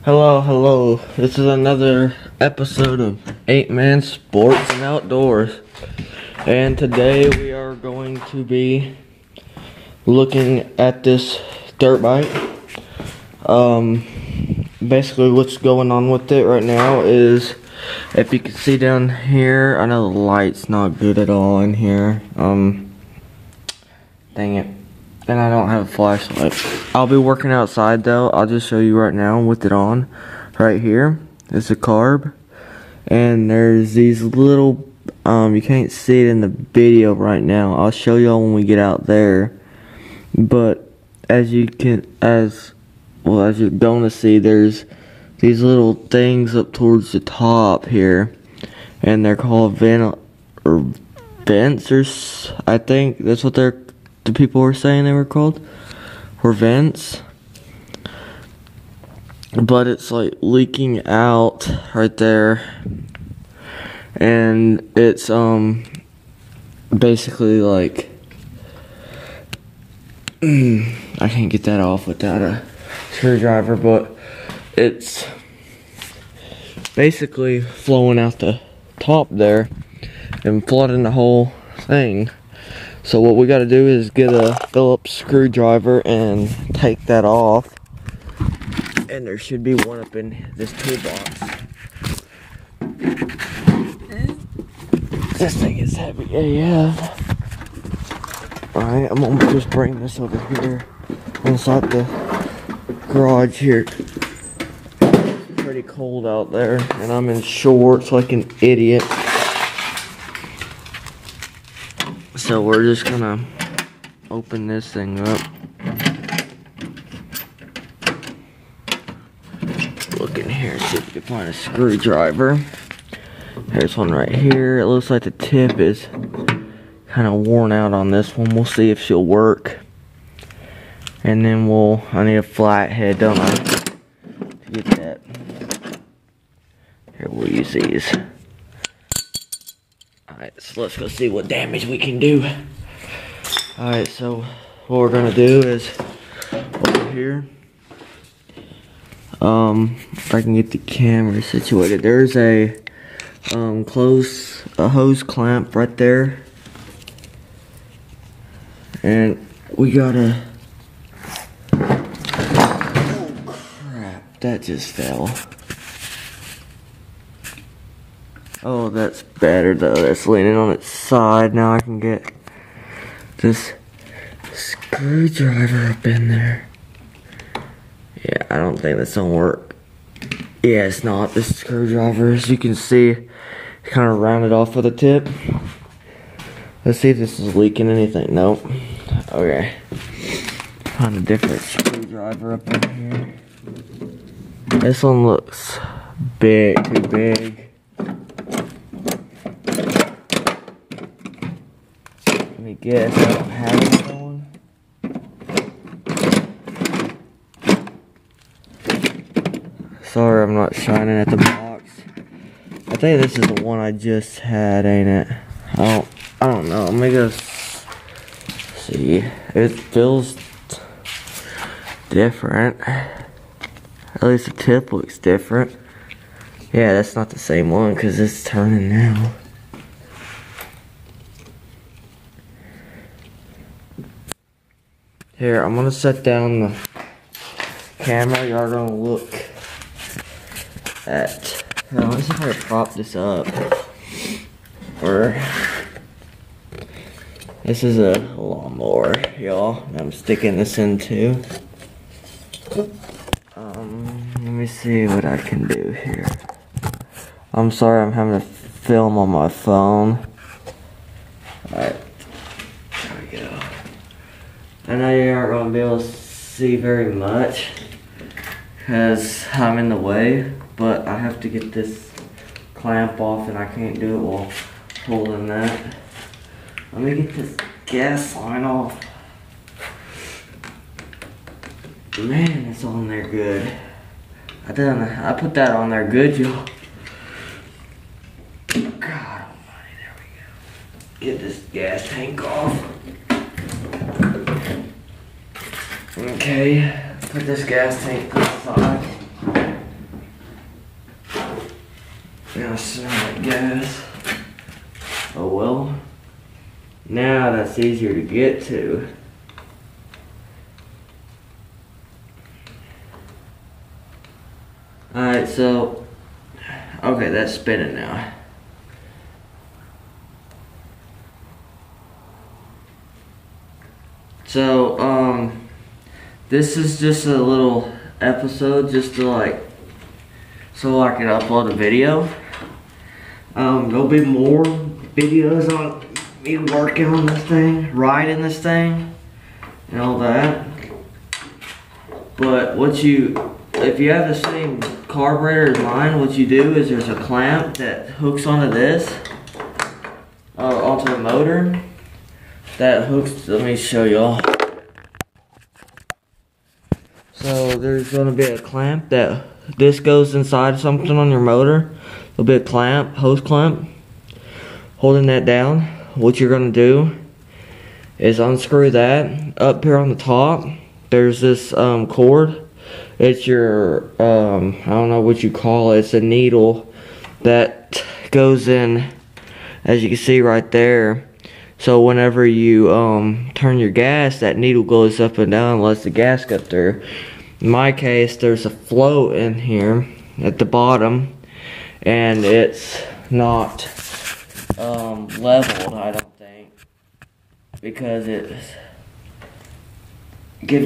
Hello. This is another episode of 8-Man Sports and Outdoors. And today we are going to be looking at this dirt bike. Basically what's going on with it right now is, if you can see down here, I know the light's not good at all in here. Dang it. And I don't have a flashlight. I'll be working outside though. I'll just show you right now with it on. Right here is a carb. And there's these little, you can't see it in the video right now. I'll show y'all when we get out there. But as you're going to see, there's these little things up towards the top here. And they're called vents, I think that's what the people were saying they were called, or vents. But it's like leaking out right there, and it's basically like I can't get that off without a screwdriver, but it's basically flowing out the top there and flooding the whole thing. So what we got to do is get a Phillips screwdriver and take that off. And there should be one up in this toolbox. This thing is heavy AF. Alright, I'm gonna just bring this over here inside the garage here. It's pretty cold out there, and I'm in shorts like an idiot. So we're just gonna open this thing up. Look in here, see if we can find a screwdriver. There's one right here. It looks like the tip is kind of worn out on this one. We'll see if she'll work. And then I need a flathead, don't I? To get that. Here, we'll use these. Alright, so let's go see what damage we can do. Alright, so what we're gonna do is over here. If I can get the camera situated, there's a hose clamp right there. And we gotta, oh crap, that just fell. Oh, that's better though. That's leaning on its side. Now I can get this screwdriver up in there. Yeah, I don't think that's gonna work. Yeah, it's not. This screwdriver, as you can see, kind of rounded off with a tip. Let's see if this is leaking anything. Nope. Okay. Find a different screwdriver up in here. This one looks big, too big. Let me guess, I don't have another one. Sorry, I'm not shining at the box. I think this is the one I just had, ain't it? I don't know. Let me go see. It feels different. At least the tip looks different. Yeah, that's not the same one because it's turning now. Here, I'm gonna set down the camera. Y'all gonna look at. Let's see if I can prop this up. Or this is a lawnmower, y'all. I'm sticking this into. Let me see what I can do here. I'm sorry, I'm having to film on my phone. Alright, there we go. I know you aren't going to be able to see very much because I'm in the way, but I have to get this clamp off and I can't do it while holding that. Let me get this gas line off. Man, it's on there good. I put that on there good, y'all. God almighty, there we go. Get this gas tank off. Okay, put this gas tank to the side. gonna smell like gas. Oh well. Now that's easier to get to. Alright, so, okay, that's spinning now. So, this is just a little episode just to so I can upload a video. There'll be more videos on me working on this thing, riding this thing, and all that. But if you have the same carburetor as mine, what you do is there's a clamp that hooks onto this, onto the motor. That hooks, let me show y'all. So there's gonna be a clamp that this goes inside something on your motor. There'll be a clamp, hose clamp, holding that down. What you're gonna do is unscrew that. Up here on the top, there's this cord. It's your, I don't know what you call it. It's a needle that goes in, as you can see right there. So whenever you turn your gas, that needle goes up and down and lets the gas get through. In my case, there's a float in here at the bottom, and it's not leveled, I don't think, because it's getting